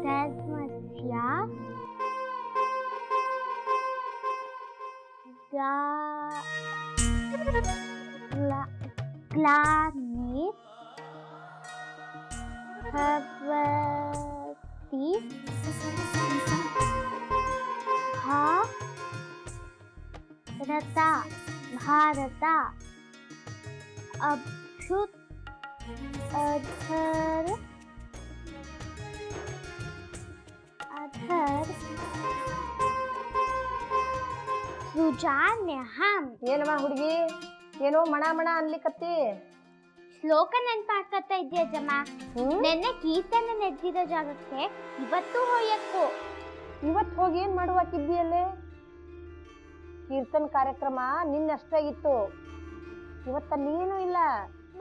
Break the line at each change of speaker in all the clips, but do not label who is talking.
धर्मस्य ग्लानिर्भवति भारत अधर ಸೃಜಾನ್ಯಹಂ.
ಏನಮ್ಮ ಹುಡುಗಿ, ಏನೋ ಮಣ ಮಣ ಅನ್ಲಿಕತ್ತಿ?
ಶ್ಲೋಕ ನೆನ್ಪಾಡ್ಕತ್ತಾ ಇದ್ದೀಯ ಜಮ್ಮ. ನೆನ್ನೆ ಕೀರ್ತನೆ ನೆದ್ದಿರೋ ಜಾಗಕ್ಕೆ ಇವತ್ತು ಹೋಯಕ್ಕೂ.
ಇವತ್ತು ಹೋಗಿ ಏನ್ ಮಾಡುವಾಕಿದ್ದೀಯಲ್ಲೇ? ಕೀರ್ತನ್ ಕಾರ್ಯಕ್ರಮ ನಿನ್ನಷ್ಟೇ ಇತ್ತು, ಇವತ್ತಲ್ಲಿ ಏನೂ ಇಲ್ಲ.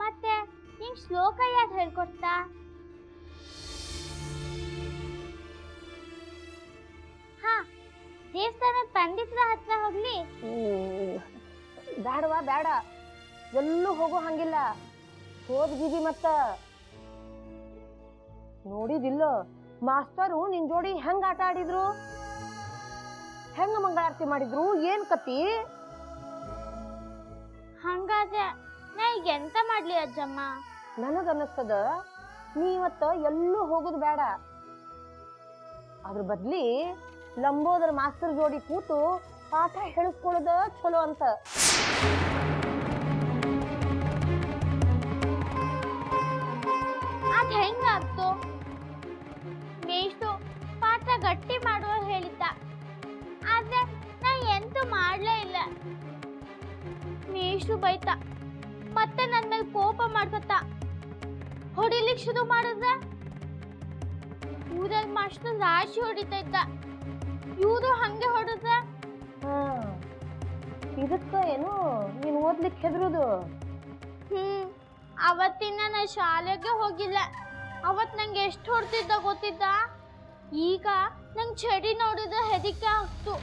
ಮತ್ತೆ ನಿಂಗೆ ಶ್ಲೋಕ ಯಾರು ಹೇಳ್ಕೊಡ್ತಾ? ಹಾ, ದೇವಸ್ಥಾನದ ಪಂಡಿತರ ಹತ್ರ ಹೋಗ್ಲಿ?
ಬೇಡವಾ ಬೇಡ, ಎಲ್ಲೂ ಹೋಗೋ ಹಂಗಿಲ್ಲ. ಹೋದ್ಗಿದಿ ಮತ್ತ ನೋಡಿದಿಲ್ಲ ಮಾಸ್ತರು ನಿನ್ ಜೋಡಿ ಹೆಂಗ್ ಆಟ ಆಡಿದ್ರು, ಹೆಂಗ ಮಂಗಳಾರತಿ ಮಾಡಿದ್ರು, ಏನ್ ಕತ್ತಿ?
ಹಂಗಾದ್ರೆ ನಾ ಈಗ ಎಂತ ಮಾಡ್ಲಿ ಅಜ್ಜಮ್ಮ?
ನನಗನ್ನಿಸ್ತದ ನೀ ಇವತ್ತ ಎಲ್ಲೂ ಹೋಗುದು ಬೇಡ. ಅದ್ರ ಬದ್ಲಿ ಲಂಬೋದರ ಮಾಸ್ತರ್ ಜೋಡಿ ಕೂತು ಪಾಠ ಹೇಳಿಸ್ಕೊಳ್ಳೋದ ಚಲೋ ಅಂತ.
ಅದ್ ಹೆಂಗಾಗ್ತು? ಮೇಷ್ಟು ಪಾಠ ಗಟ್ಟಿ ಮಾಡುವ ಹೇಳಿದ್ದ, ಆದ್ರೆ ನಾ ಎಂತೂ ಮಾಡ್ಲೇ ಇಲ್ಲ. ಮೇಷ್ಟು ಬೈತ, ಮತ್ತೆ ನನ್ನ ಮೇಲೆ ಕೋಪ ಮಾಡ್ಕತ್ತ, ಹೊಡಿಲಿಕ್ ಶುರು ಮಾಡಿದ್ರೆ ಊರಲ್ಲಿ ಮಾಸ್ಟರ್ ರಾಶಿ ಹೊಡಿತಾ ಇದ್ದ, ಇವರು ಹಂಗೆ ಹೊಡೆದ.
ಇದಕ್ಕ ಏನು ನೀನು ಓದ್ಲಿಕ್ಕೆ ಹೆದರುದು?
ಅವತ್ತಿನ ನಾ ಶಾಲೆಗೆ ಹೋಗಿಲ್ಲ. ಅವತ್ ನಂಗೆ ಎಷ್ಟು ಹೊಡ್ತಿದ್ದ ಗೊತ್ತಿದ್ದ? ಈಗ ನಂಗೆ ಚಡಿ ನೋಡಿದ್ರೆ ಹೆದರಿಕೆ ಆಗ್ತು.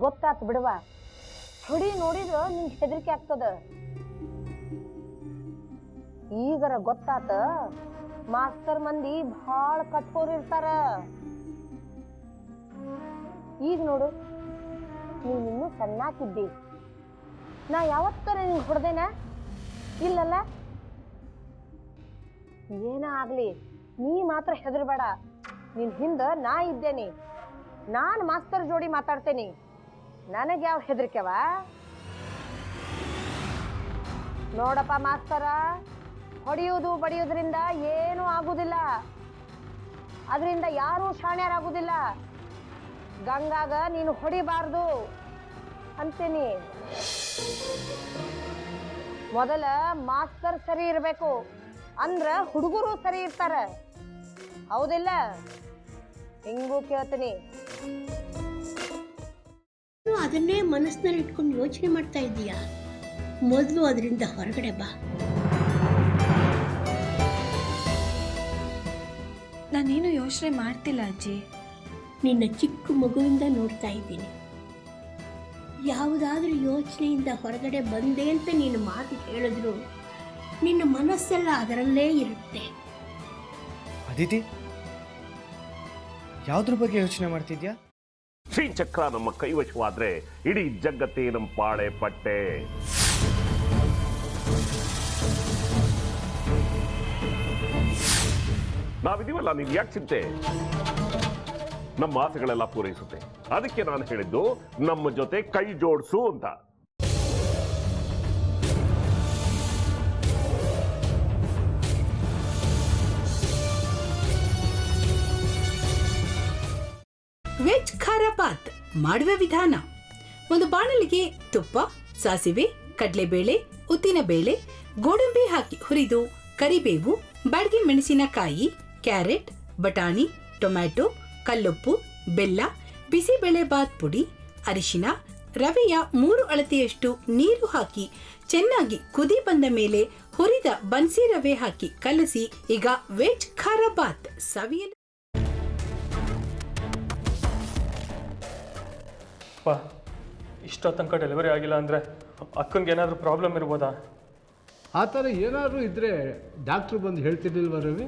ಗೊತ್ತಾತ್ ಬಿಡುವ, ಹೊಡಿ ನೋಡಿದ್ರ ನಿಂಗೆ ಹೆದರಿಕೆ ಆಗ್ತದ. ಈಗರ ಗೊತ್ತಾತ ಮಾಸ್ತರ್ ಮಂದಿ ಭಾಳ ಕಠೋರ್ ಇರ್ತಾರ. ಈಗ ನೋಡು, ನೀನಿನ್ನೂ ಸಣ್ಣಾಕಿದ್ದಿ, ನಾ ಯಾವತ್ತರ ನಿಂಗೆ ಹೊಡೆದೇನ? ಇಲ್ಲಲ್ಲ. ಏನ ಆಗ್ಲಿ ನೀ ಮಾತ್ರ ಹೆದರ್ಬೇಡ, ನಿನ್ ಹಿಂದ ನಾ ಇದ್ದೇನೆ. ನಾನ್ ಮಾಸ್ತರ್ ಜೋಡಿ ಮಾತಾಡ್ತೇನೆ, ನನಗೆ ಯಾವ ಹೆದರಿಕೆವ? ನೋಡಪ್ಪ ಮಾಸ್ತರ, ಹೊಡೆಯುವುದು ಬಡಿಯುವುದರಿಂದ ಏನೂ ಆಗುದಿಲ್ಲ, ಅದರಿಂದ ಯಾರೂ ಶಾಣ್ಯರಾಗುದಿಲ್ಲ. ಗಂಗಾಗ ನೀನು ಹೊಡಿಬಾರ್ದು ಅಂತೀನಿ. ಮೊದಲ ಮಾಸ್ತರ್ ಸರಿ ಇರಬೇಕು, ಅಂದ್ರ ಹುಡುಗರು ಸರಿ ಇರ್ತಾರ, ಹೌದಿಲ್ಲ? ಹಿಂಗೂ ಕೇಳ್ತೀನಿ.
ಅದನ್ನೇ ಮನಸ್ಸಿನಲ್ಲಿ ಇಟ್ಕೊಂಡು ಯೋಚನೆ ಮಾಡ್ತಾ ಇದ್ದೀಯಾ? ಮೊದಲು ಅದರಿಂದ ಹೊರಗಡೆ ಬಾ.
ನಾನೇನು ಯೋಚನೆ ಮಾಡ್ತಿಲ್ಲ ಅಜ್ಜಿ.
ನಿನ್ನ ಚಿಕ್ಕ ಮಗುವಿಂದ ನೋಡ್ತಾ ಇದ್ದೀನಿ. ಯಾವುದಾದ್ರೂ ಯೋಚನೆಯಿಂದ ಹೊರಗಡೆ ಬಂದೆ ಅಂತ ನೀನು ಮಾತು ಹೇಳಿದ್ರು ನಿನ್ನ ಮನಸ್ಸೆಲ್ಲ ಅದರಲ್ಲೇ ಇರುತ್ತೆ.
ಅದಿತಿ, ಯಾವ್ದ್ರ ಬಗ್ಗೆ ಯೋಚನೆ ಮಾಡ್ತಿದ್ಯಾ?
ಶ್ರೀಚಕ್ರ ನಮ್ಮ ಕೈವಶವಾದ್ರೆ ಇಡೀ ಜಗತ್ತೇ ನಮ್ಮ ಪಾಳೆ ಪಟ್ಟೆ. ನಾವಿದೀವಲ್ಲ, ನೀನ್ ಯಾಕೆ ಚಿಂತೆ? ನಮ್ಮ ಆಸೆಗಳೆಲ್ಲ ಪೂರೈಸುತ್ತೆ. ಅದಕ್ಕೆ ನಾನು ಹೇಳಿದ್ದು ನಮ್ಮ ಜೊತೆ ಕೈ ಜೋಡಿಸು ಅಂತ.
ವೆಜ್ ಖಾರ ಬಾತ್ ಮಾಡುವ ವಿಧಾನ: ಒಂದು ಬಾಣಲಿಗೆ ತುಪ್ಪ, ಸಾಸಿವೆ, ಕಡಲೆಬೇಳೆ, ಉದ್ದಿನಬೇಳೆ, ಗೋಡಂಬಿ ಹಾಕಿ ಹುರಿದು ಕರಿಬೇವು, ಬಾಡಿಗೆ ಮೆಣಸಿನಕಾಯಿ, ಕ್ಯಾರೆಟ್, ಬಟಾಣಿ, ಟೊಮ್ಯಾಟೊ, ಕಲ್ಲುಪ್ಪು, ಬೆಲ್ಲ, ಬಿಸಿಬೇಳೆ ಬಾತ್ ಪುಡಿ, ಅರಿಶಿನ, ರವೆಯ 3 ಅಳತೆಯಷ್ಟು ನೀರು ಹಾಕಿ ಚೆನ್ನಾಗಿ ಕುದಿ ಬಂದ ಮೇಲೆ ಹುರಿದ ಬನ್ಸಿ ರವೆ ಹಾಕಿ ಕಲಸಿ. ಈಗ ವೆಜ್ ಖಾರ ಬಾತ್ ಸವಿಯಲು.
ಇಷ್ಟೋ ತನಕ ಡೆಲಿವರಿ ಆಗಿಲ್ಲ ಅಂದರೆ ಅಕ್ಕಂಗೆ ಏನಾದರೂ ಪ್ರಾಬ್ಲಮ್ ಇರ್ಬೋದಾ?
ಆ ಥರ ಏನಾದರೂ ಇದ್ದರೆ ಡಾಕ್ಟ್ರು ಬಂದು ಹೇಳ್ತಿರ್ಲಿಲ್ವ ರವಿ?